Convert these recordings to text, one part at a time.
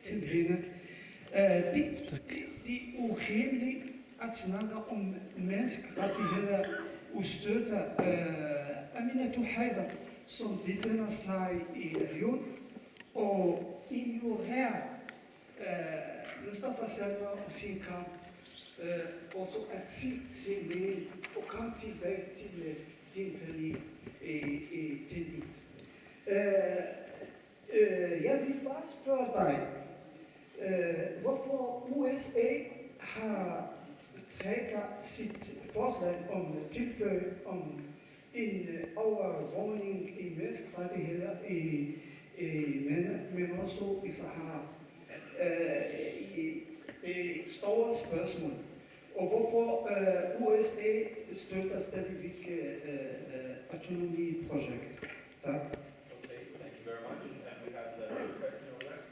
til hende. Det er urimeligt at snakke om menneskerettigheder og støtte Aminata Haidar, som befinder sig i regionen, og ignorerer Mustafa Salma og sin kamp, og så at sige sin mening og komme tilbage til din familie til liv. Jeg vil bare spørge dig, hvorfor USA har trækket sit forslag om tilføje om en overvågning i menneskerettigheder men også i Sahara. Det er et stort spørgsmål. Og hvorfor USA støtter stadigvæk autonomiprojekt? Tak. Okay, thank you very much. And we have the next question over there.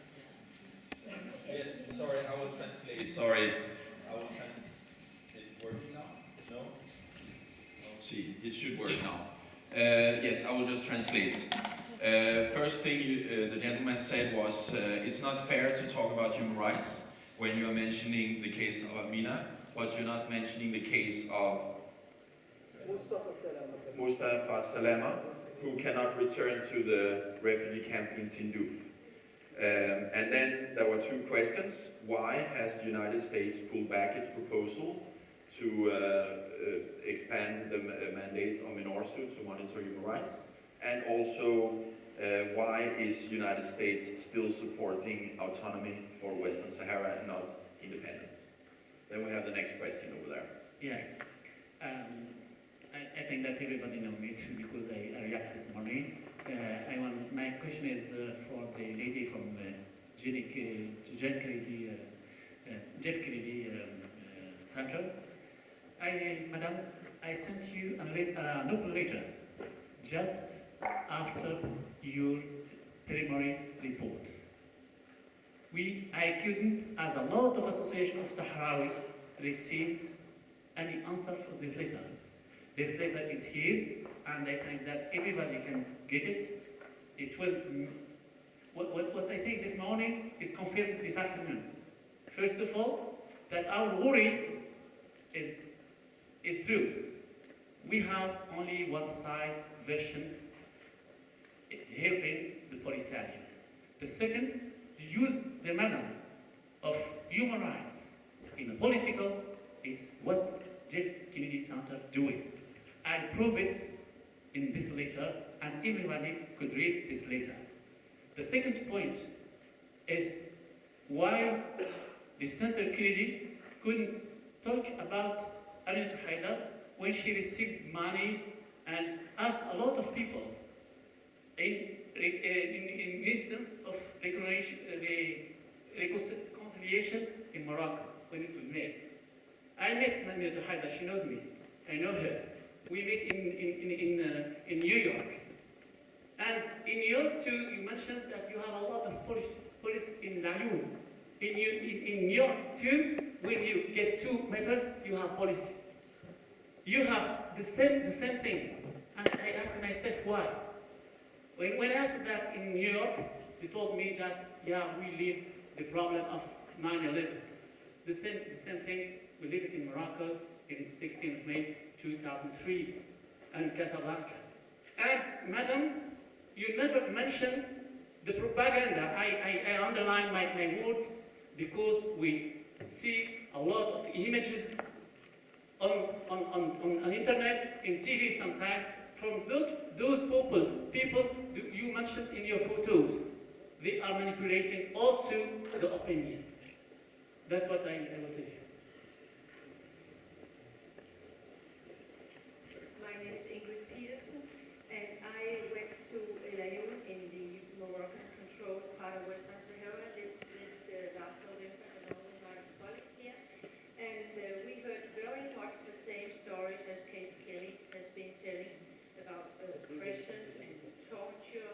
Yes, sorry, I will translate. Sorry, I will translate. Is it working now? No? Let's see, it should work now. Yes, I will just translate. First thing the gentleman said was it's not fair to talk about human rights when you're mentioning the case of Amina, but you're not mentioning the case of Mustafa Salama, who cannot return to the refugee camp in Tindouf. And then there were two questions. Why has the United States pulled back its proposal to expand the mandate on MINURSO to monitor human rights? And also, why is the United States still supporting autonomy for Western Sahara and not independence? Then we have the next question over there. Yes. I think that everybody knows me too because I react this morning. My question is for the lady from Jeff Kennedy Center. Madam, I sent you an open letter just after your preliminary reports. I couldn't, as a lot of association of Sahrawi, received any answer for this letter. This letter is here, and I think that everybody can get it. It will. What I think this morning is confirmed this afternoon. First of all, that our worry is true. We have only one side version helping the Polisario. The second, to use the manner of human rights in a political, is what Jeff Kennedy Center doing. I prove it in this letter, and everybody could read this letter. The second point is why the Center Kennedy couldn't talk about Aminata Haidar when she received money, and as a lot of people in instance of reconciliation in Morocco when it was made. I met Aminata Haidar, she knows me, I know her. We met in New York. And in New York too, you mentioned that you have a lot of police in Laayoune. In New York too, when you get 2 meters, you have police. You have the same thing. And I asked myself why. When I asked that in New York, they told me that, yeah, we lived the problem of 9/11. The same thing, we lived in Morocco in 16th of May 2003 and Casablanca. And madam, you never mention the propaganda. I underline my words because we see a lot of images on internet, in TV sometimes, from those people you mentioned in your photos. They are manipulating also the opinion. That's what I will tell you. My name is Ingrid Peterson, and I went to Laayoune in the Moroccan-controlled part of Western Sahara this last November along with my colleague here. And we heard very much the same stories as Kate Kelly has been telling about oppression and torture.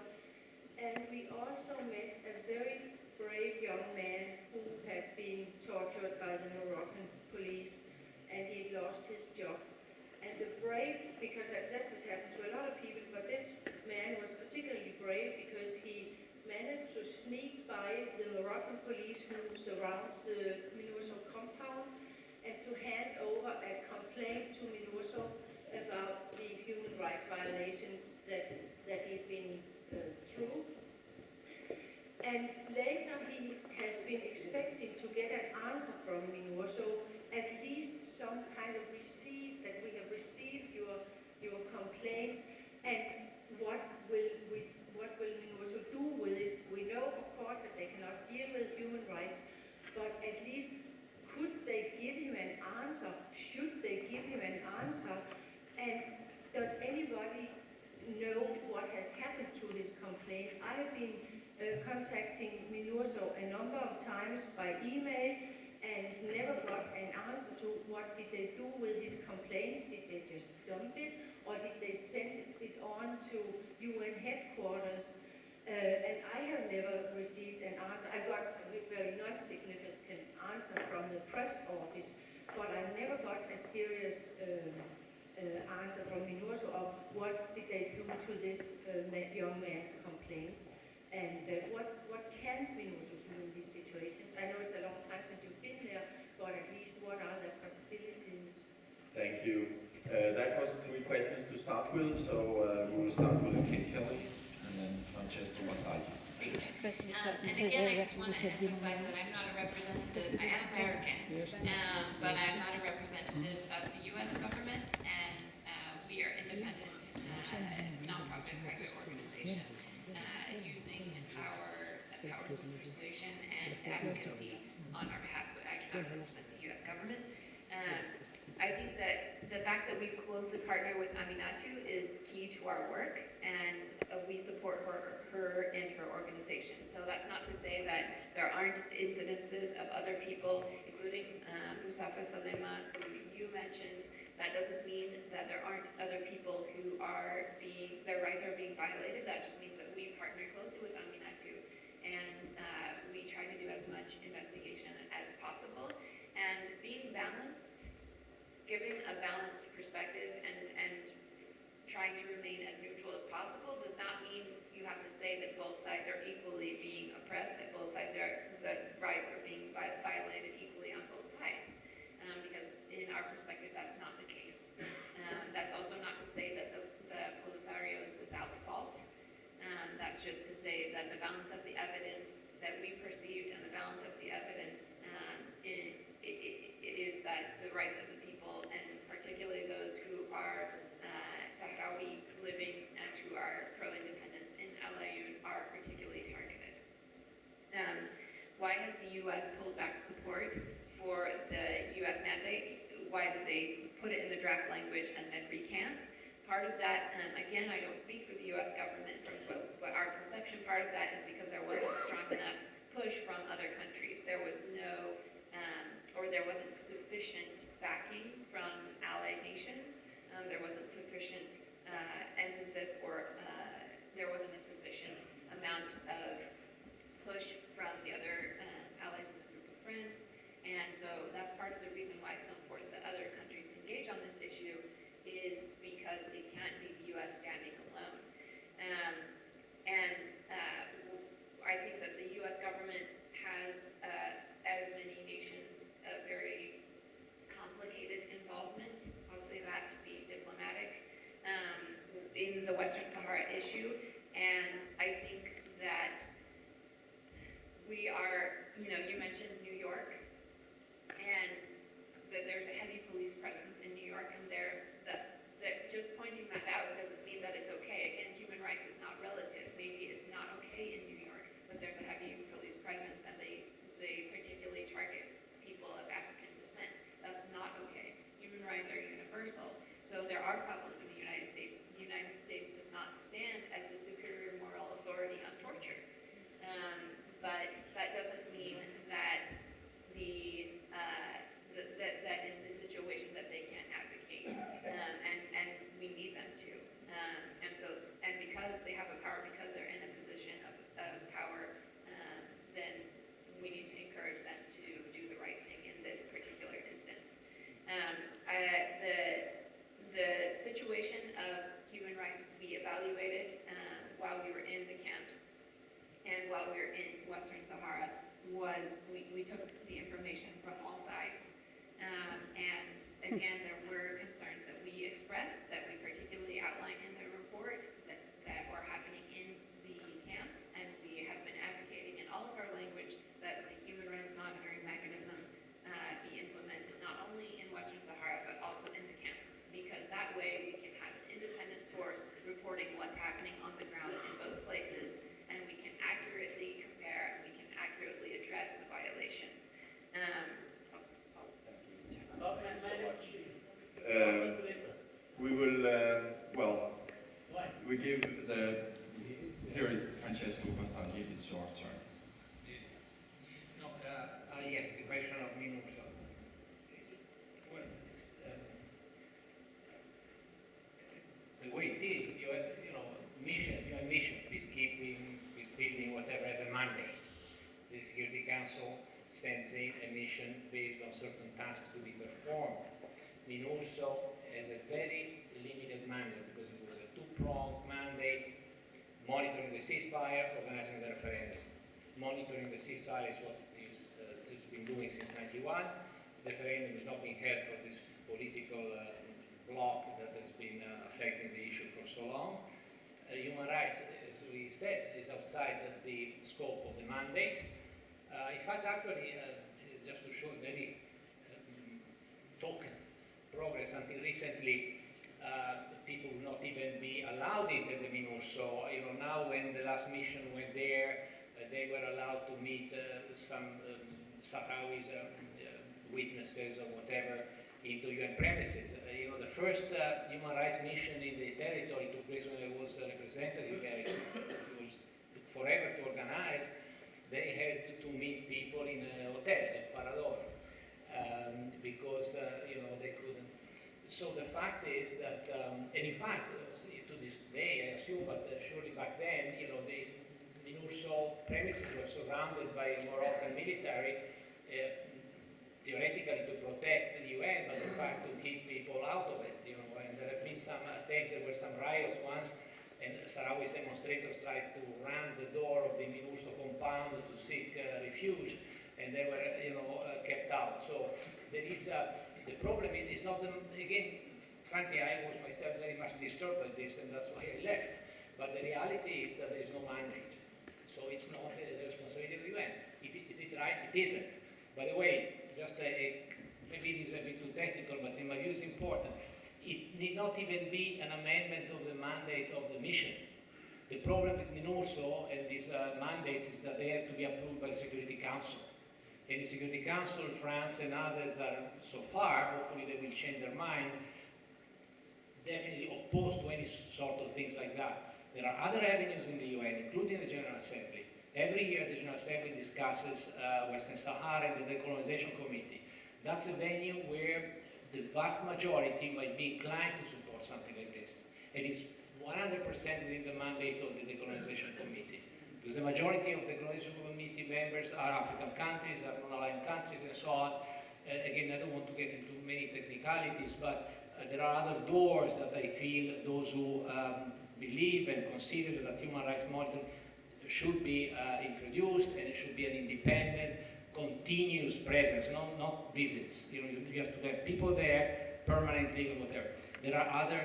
And we also met a very brave young man who had been tortured by the Moroccan police, and he had lost his job. And the brave, because this has happened to a lot of people, but this man was particularly brave because he to sneak by the Moroccan police who surrounds the MINURSO compound and to hand over a complaint to MINURSO about the human rights violations that he'd been through. And later he has been expecting to get an answer from MINURSO, at least some kind of receipt that we have received your complaints, and what will MINURSO do with it. We know, of course, that they cannot deal with human rights, but at least could they give you an answer? Should they give you an answer? And does anybody know what has happened to this complaint? I have been contacting MINURSO a number of times by email and never got an answer to what did they do with this complaint. Did they just dump it, or did they send it on to UN headquarters? And I have never received an answer. I got a very non-significant answer from the press office, but I never got a serious answer from MINURSO of what did they do to this young man's complaint. And what can MINURSO do in these situations? I know it's a long time since you've been there, but at least what are the possibilities? Thank you. That was 3 questions to start with, so we will start with Kate Kelly and then Francesco Masagi. And again, I just want to emphasize that I'm not a representative. I am American, but I'm not a representative of the U.S. government, and we are independent, nonprofit private organization using powers of persuasion and advocacy on our behalf, but I do not represent the U.S. government. I think that the fact that we closely partner with Aminatu is key to our work, and we support her and her organization. So that's not to say that there aren't incidences of other people, including Mustafa Salema, who you mentioned. That doesn't mean that there aren't other people who are their rights are being violated. That just means that we partner closely with Aminatu, and we try to do as much investigation as possible. And being balanced, giving a balanced perspective and trying to remain as neutral as possible does not mean you have to say that both sides are equally being oppressed, that both sides the rights are being violated equally on both sides. Because in our perspective, that's not the case. That's also not to say that the Polisario is without fault. That's just to say that the balance of the evidence that we perceived and the balance of the evidence it is that the rights of the people, and particularly those who are Sahrawi living and who are pro-independence in El Ayoun, are particularly targeted. Why has the U.S. pulled back support for the U.S. mandate? Why did they put it in the draft language and then recant? Part of that, again, I don't speak for the U.S. government, but our perception, part of that is because there wasn't strong enough push from other countries. There was no, or there wasn't sufficient backing from allied nations. There wasn't sufficient emphasis, or there wasn't a sufficient amount of push from the other allies in the group of friends. And so that's part of the reason why it's so important that other countries engage on this issue, is because it can't be the U.S. standing alone. I think that the U.S. government has, as many nations, a very complicated involvement, I'll say that to be diplomatic, in the Western Sahara issue. And I think that we are, you mentioned New York, and that there's a heavy police presence in New York, and that just pointing that out doesn't mean that it's okay. Again, human rights is not relative. Maybe it's not okay in New York, but there's a heavy police presence, and they particularly target people of African descent. That's not okay. Human rights are universal. So there are problems in the United States. The United States does not stand as the superior moral authority on torture. But that while we were in Western Sahara was we took the information from all sides. And again, there were concerns that we expressed, that we particularly outlined in the report, that were happening in the camps, and we have been advocating in all of our language that the human rights monitoring mechanism be implemented not only in Western Sahara, but also in the camps, because that way we can have an independent source reporting what's happening on the ground in both places, and we can accurately compare, and we can accurately address the violations. We will, we give here Francesco Bastardi, it's your turn. No, yes, the question of MINURSO. Well, it's, the way it is, you have, mission, peacekeeping, whatever, have a mandate. The Security Council sends in a mission based on certain tasks to be performed. MINURSO has a very limited mandate because it was a two-pronged mandate: monitoring the ceasefire, organizing the referendum. Monitoring the ceasefire is what it's been doing since '91. The referendum is not being held for this political bloc that has been affecting the issue for so long. Human rights, as we said, is outside the scope of the mandate. In fact, actually, just to show very token progress, until recently, people would not even be allowed into the MINURSO. Now when the last mission went there, they were allowed to meet some Sahrawis, witnesses or whatever, into UN premises. The first human rights mission in the territory took place when there was a representative there. It took forever to organize. They had to meet people in a hotel at Parador because they couldn't. So the fact is that, and in fact, to this day, I assume, but surely back then, the MINURSO premises were surrounded by Moroccan military, theoretically to protect the UN, but in fact to keep people out of it. And there have been some attempts. There were some riots once, and Sahrawi demonstrators tried to ram the door of the MINURSO compound to seek refuge, and they were, kept out. So there is the problem is not again. Frankly, I was myself very much disturbed by this, and that's why I left. But the reality is that there is no mandate, so it's not the responsibility of the UN. Is it right? It isn't. By the way, just maybe it is a bit too technical, but in my view, it's important. It need not even be an amendment of the mandate of the mission. The problem with MINURSO and these mandates is that they have to be approved by the Security Council. And the Security Council, France and others are, so far, hopefully they will change their mind, definitely opposed to any sort of things like that. There are other avenues in the UN, including the General Assembly. Every year the General Assembly discusses Western Sahara and the Decolonization Committee. That's a venue where the vast majority might be inclined to support something like this. And it's 100% within the mandate of the Decolonization Committee. Because the majority of the Decolonization Committee members are African countries, are non-aligned countries, and so on. Again, I don't want to get into many technicalities, but there are other doors that I feel those who believe and consider that human rights monitoring should be introduced, and it should be an independent, continuous presence, not visits. You have to have people there permanently or whatever. There are other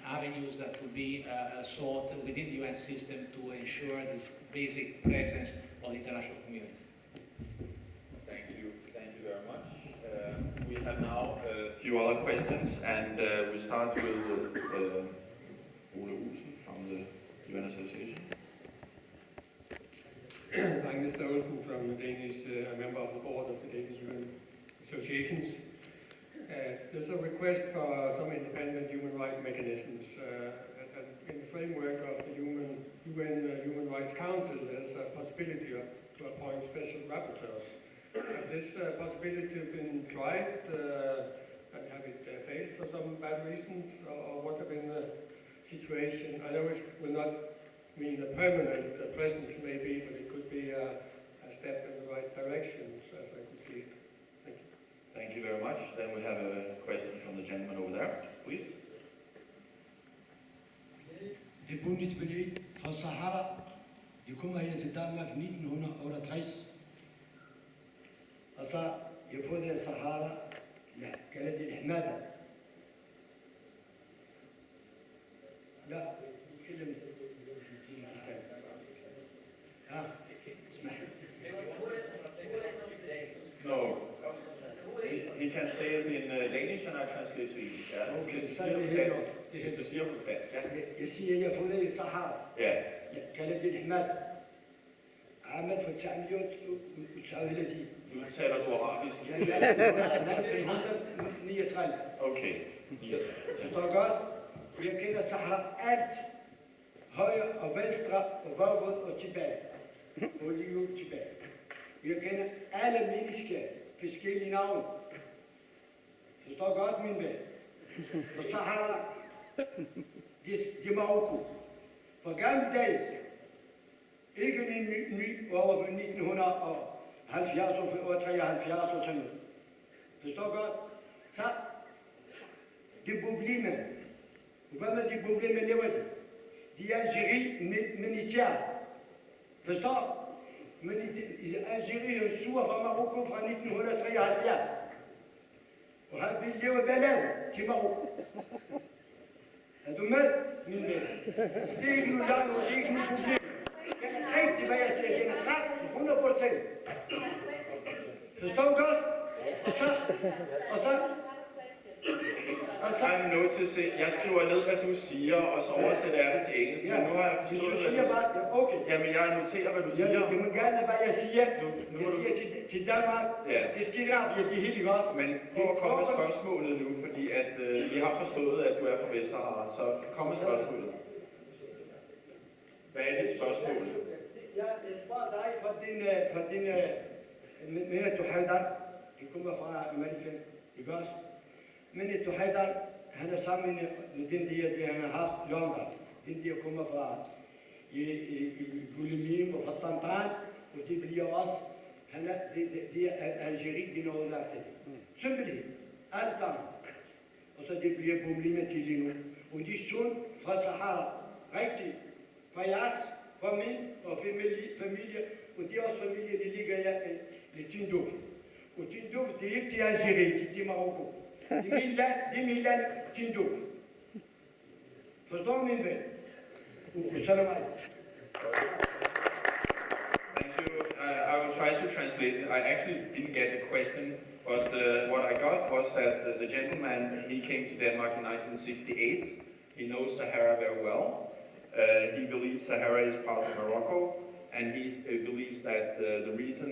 avenues that will be sought within the UN system to ensure this basic presence of the international community. Thank you very much. We have now a few other questions, and we start with Ole Olsen from the UN Association. I'm Mr. Olsen from the Danish, a member of the board of the Danish UN Associations. There's a request for some independent human rights mechanisms. In the framework of the UN Human Rights Council, there's a possibility to appoint special rapporteurs. Has this possibility been tried and have it failed for some bad reasons, or what have been the situation? I know it will not mean a permanent presence maybe, but it could be a step in the right direction, as I could see it. Thank you. Thank you very much. Then we have a question from the gentleman over there, please. Det bundet belæg fra Sahara, De kommer her til Danmark 1968, og så jeg får det Sahara, لا كانت الحمادة. لا نتكلم اسمح لي. No. He can say it in Danish and I translate to English. Ja. Hvis du siger på dansk, ja. Jeg siger, jeg får det i Sahara. Ja. كانت الحمادة عام 1939. Nu taler du arabisk. Ja, 1939. Okay. 39. Forstår godt? For jeg kender Sahara alt. Højre og venstre og bagud og tilbage. Og lige ud tilbage. Jeg kender alle mennesker, forskellige navne. Forstår godt, min ven? For Sahara, det er Marokko. For gammeldags, ikke en ny over 1970 og 73 og sådan noget. Forstår godt? Så, det er problemet. Hvad med de problemer lever de? De er Algérie militær. Forstår? Men Algérie er sur fra Marokko fra 1973. Og han vil leve ballade til Marokko. Er du med, min ven? Det er ikke noget langt, det er ikke noget problem. Det er rigtigt, hvad jeg siger. Det er ret, 100%. Forstår du godt? Og så I'm noticing, jeg skriver ned, hvad du siger, og så oversætter jeg det til engelsk, men nu har jeg forstået, hvad du... Jamen, jeg noterer, hvad du siger. Jeg må gerne, hvad jeg siger. Jeg siger til Danmark, det skal ikke det er helt godt. Men for at komme med spørgsmålet nu, fordi at vi har forstået, at du er fra Vestsahara, så kom med spørgsmålet. Hvad er dit spørgsmål? Jeg spørger dig fra din mener du Haidar, du kommer fra Amerika, ikke også? Men du Haidar, han er sammen med den der, han har haft London. Den der kommer fra Gulemim og fra Tantan, og det bliver også, det er Algérie, de noget lagt det. Simpelthen, alle sammen. Og så det bliver problemer til lige nu. Og de sund fra Sahara, rigtigt, fra jeres, fra min og familie, og de er også familie, de ligger her i Tindouf. Og Tindouf, det er ikke til Algérie, det er til Marokko. Det er min land, Tindouf. Forstår min ven? Salam alaikum. Thank you. I will try to translate it. I actually didn't get the question, but what I got was that the gentleman, he came to Denmark in 1968. He knows Sahara very well. He believes Sahara is part of Morocco, and he believes that the reason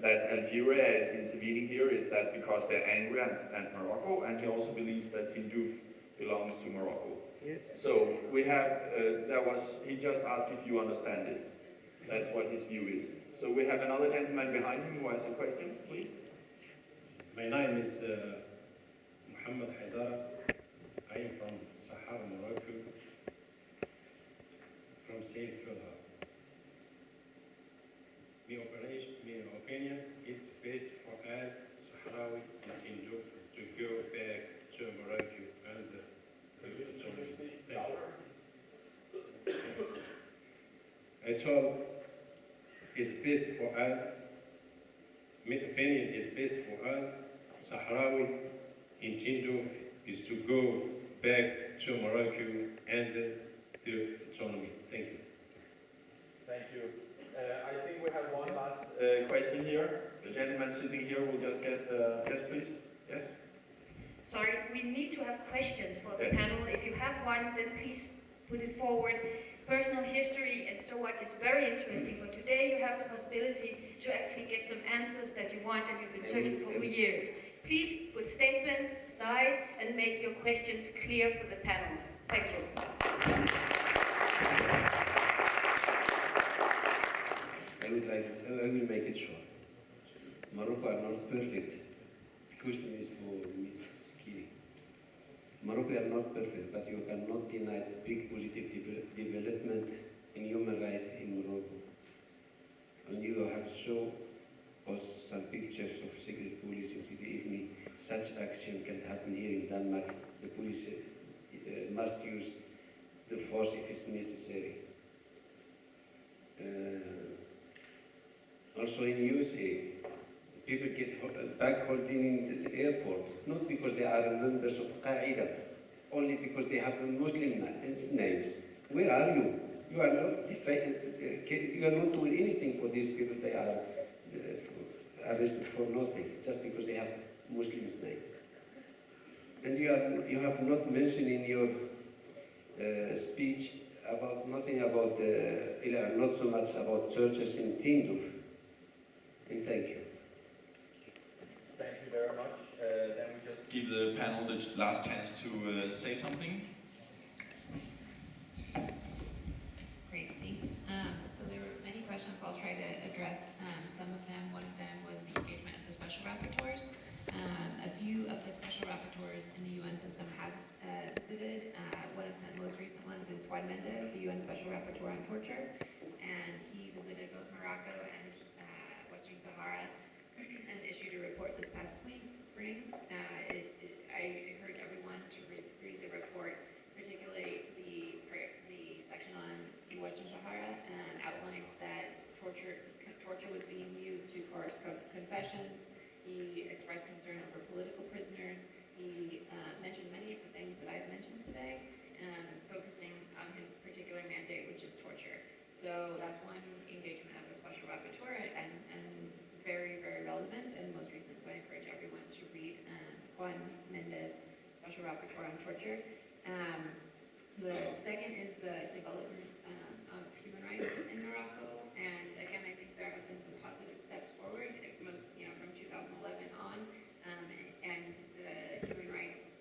that Algeria is intervening here is that because they're angry at Morocco, and he also believes that Tindouf belongs to Morocco. Yes. So we have, he just asked if you understand this. That's what his view is. So we have another gentleman behind him who has a question, please. My name is Muhammad Haidara. I am from Sahara, Morocco, from Saint Fulha. My opinion is best for all Sahrawi and Tindouf to go back to Morocco and to I told is best for all. My opinion is best for all Sahrawi in Tindouf is to go back to Morocco and to autonomy. Thank you. Thank you. I think we have one last question here. The gentleman sitting here will just get, yes please, yes? Sorry, we need to have questions for the panel. If you have one, then please put it forward. Personal history and so on is very interesting, but today you have the possibility to actually get some answers that you want and you've been searching for years. Please put a statement aside and make your questions clear for the panel. Thank you. I will make it short. Morocco are not perfect. The question is for Ms. Kiri. Morocco are not perfect, but you cannot deny big positive development in human rights in Morocco. And you have shown us some pictures of secret police in the evening. Such action can happen here in Denmark. The police must use the force if it's necessary. Also in USA, people get back holding in the airport, not because they are members of Qaeda, only because they have Muslim names. Where are you? You are not doing anything for these people. They are arrested for nothing, just because they have Muslims' name. And you have not mentioned in your speech about nothing about, not so much about churches in Tinduf. And thank you. Thank you very much. Then we just give the panel the last chance to say something. Great, thanks. So there were many questions. I'll try to address some of them. One of them was the engagement of the special rapporteurs. A few of the special rapporteurs in the UN system have visited. One of the most recent ones is Juan Mendez, the UN Special Rapporteur on Torture, and he visited both Morocco and Western Sahara and issued a report this past spring. I encourage everyone to read the report, particularly the section on Western Sahara, and outlined that torture was being used to coerce confessions. He expressed concern over political prisoners. He mentioned many of the things that I've mentioned today, focusing on his particular mandate, which is torture. So that's one engagement of a special rapporteur, and very, very relevant and most recent. So I encourage everyone to read Juan Mendez, Special Rapporteur on Torture. The second is the development of human rights in Morocco, and again, I think there have been some positive steps forward, from 2011 on, and the Human Rights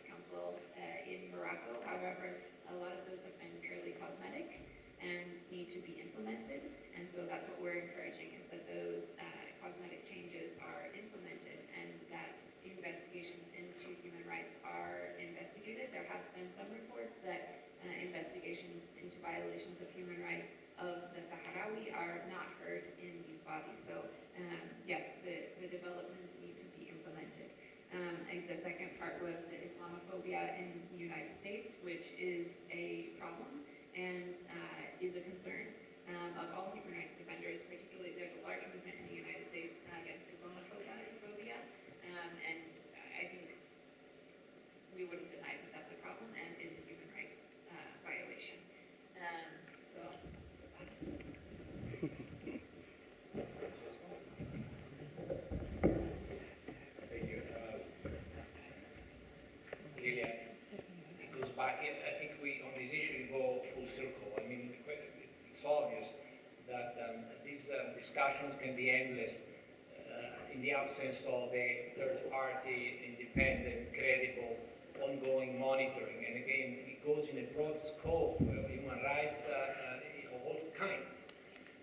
Council in Morocco. However, a lot of those have been purely cosmetic and need to be implemented, and so that's what we're encouraging, is that those cosmetic changes are implemented and that investigations into human rights are investigated. There have been some reports that investigations into violations of human rights of the Sahrawi are not heard in these bodies. So yes, the developments need to be implemented. And the second part was the Islamophobia in the United States, which is a problem and is a concern of all human rights defenders. Particularly, there's a large movement in the United States against Islamophobia, and I think we wouldn't deny that that's a problem and is a human rights violation. So let's see what that. Thank you. Lilia, it goes back. I think on this issue, we go full circle. I mean, it's obvious that these discussions can be endless in the absence of a third-party, independent, credible, ongoing monitoring. And again, it goes in a broad scope of human rights of all kinds.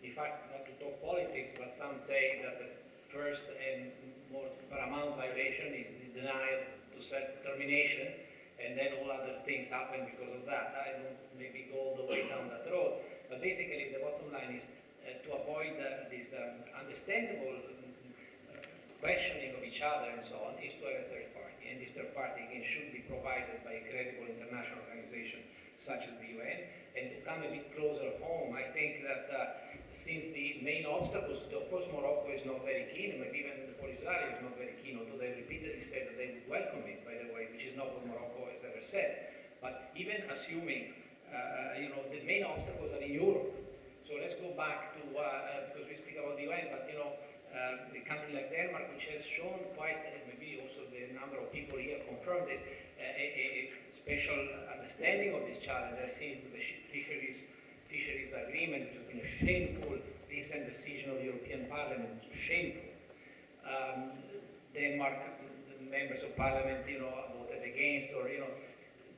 In fact, not to talk politics, but some say that the first and most paramount violation is the denial to self-determination, and then all other things happen because of that. I don't maybe go all the way down that road, but basically the bottom line is to avoid this understandable questioning of each other and so on, is to have a third party. And this third party, again, should be provided by a credible international organization such as the UN. And to come a bit closer home, I think that since the main obstacles, of course Morocco is not very keen, maybe even the Polisario is not very keen, although they repeatedly said that they would welcome it, by the way, which is not what Morocco has ever said. But even assuming, the main obstacles are in Europe. So let's go back to, because we speak about the UN, but the country like Denmark, which has shown quite, maybe also the number of people here confirm this, a special understanding of this challenge. I see it with the fisheries agreement, which has been a shameful recent decision of the European Parliament, shameful. Denmark, the members of Parliament, voted against, or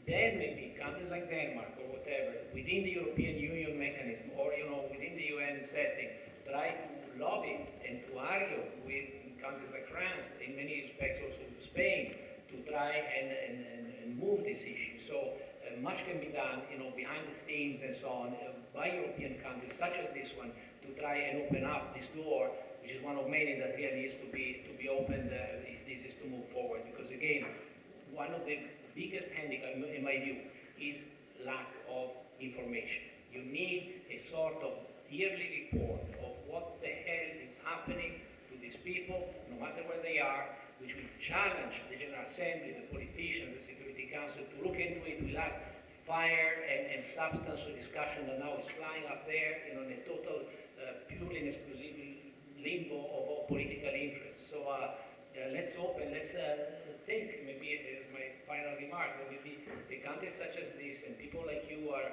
then maybe countries like Denmark or whatever, within the European Union mechanism, or within the UN setting, try to lobby and to argue with countries like France, in many respects also Spain, to try and move this issue. So much can be done, behind the scenes and so on, by European countries such as this one, to try and open up this door, which is one of many that really needs to be opened if this is to move forward. Because again, one of the biggest handicap, in my view, is lack of information. You need a sort of yearly report of what the hell is happening to these people, no matter where they are, which will challenge the General Assembly, the politicians, the Security Council to look into it. We'll have fire and substance of discussion that now is flying up there, in a total, purely and exclusive limbo of political interests. So let's hope and let's think, maybe my final remark, maybe a country such as this and people like you are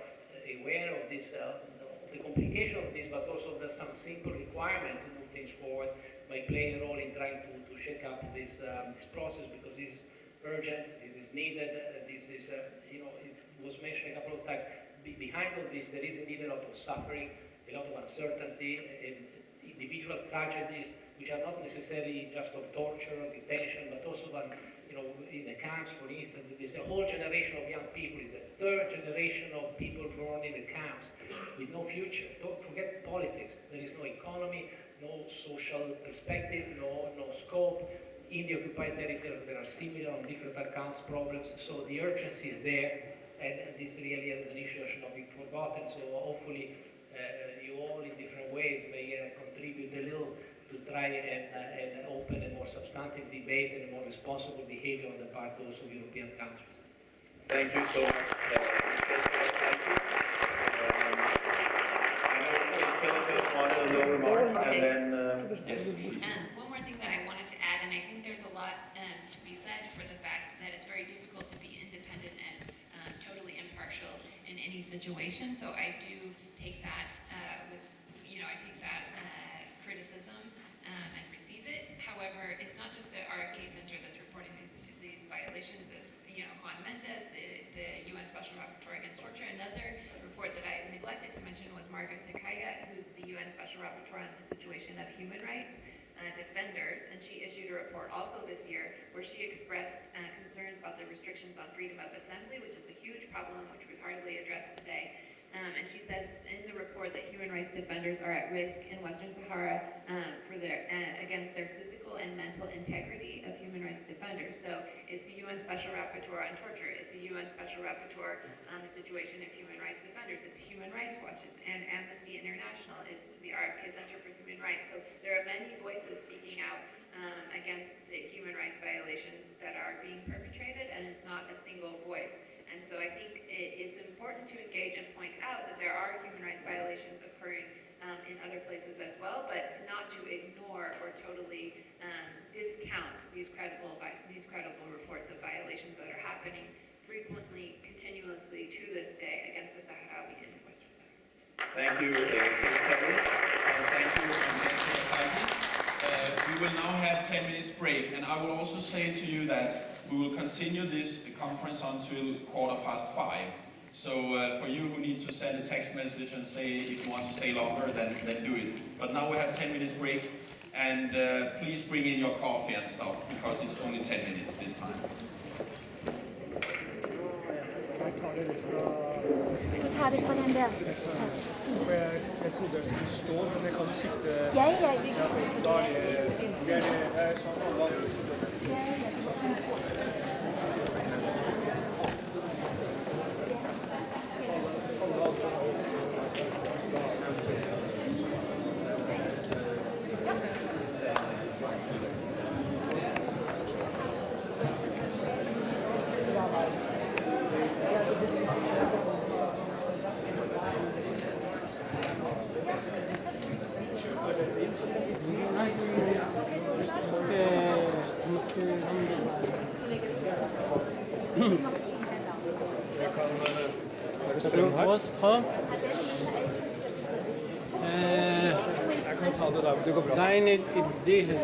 aware of this, the complication of this, but also some simple requirement to move things forward by playing a role in trying to shake up this process, because this is urgent, this is needed, this is, it was mentioned a couple of times, behind all this there is indeed a lot of suffering, a lot of uncertainty, individual tragedies, which are not necessarily just of torture or detention, but also in the camps, for instance, there's a whole generation of young people, it's a third generation of people born in the camps with no future. Don't forget politics, there is no economy, no social perspective, no scope. In the occupied territories there are similar on different accounts problems, so the urgency is there, and this really is an issue that should not be forgotten. So hopefully you all in different ways may contribute a little to try and open a more substantive debate and a more responsible behavior on the part also of European countries. Thank you so much. Just one little remark, and then yes, please. One more thing that I wanted to add, and I think there's a lot to be said for the fact that it's very difficult to be independent and totally impartial in any situation. So I do take that criticism and receive it. However, it's not just the RFK Center that's reporting these violations. It's Juan Mendez, the UN Special Rapporteur against Torture. Another report that I neglected to mention was Margot Sekaya, who's the UN Special Rapporteur on the situation of human rights defenders, and she issued a report also this year where she expressed concerns about the restrictions on freedom of assembly, which is a huge problem which we've hardly addressed today. And she said in the report that human rights defenders are at risk in Western Sahara against their physical and mental integrity of human rights defenders. So it's a UN Special Rapporteur on torture, it's a UN Special Rapporteur on the situation of human rights defenders, it's Human Rights Watch, it's Amnesty International, it's the RFK Center for Human Rights. So there are many voices speaking out against the human rights violations that are being perpetrated, and it's not a single voice. And so I think it's important to engage and point out that there are human rights violations occurring in other places as well, but not to ignore or totally discount these credible reports of violations that are happening frequently, continuously to this day against the Sahrawi in Western Sahara. Thank you, Terry, and thank you, we will now have 10 minutes break, and I will also say to you that we will continue this conference until 5:15. So for you who need to send a text message and say if you want to stay longer, then do it. But now we have 10 minutes break, and please bring in your coffee and stuff, because it's only 10 minutes this time. Ta det fra den der. Jeg trodde jeg skulle stå, men jeg kan sitte. Ja, vi kan stå. Da er det sånn alle andre sitter. Jeg kan ta det der, det går bra. Det er en idé her.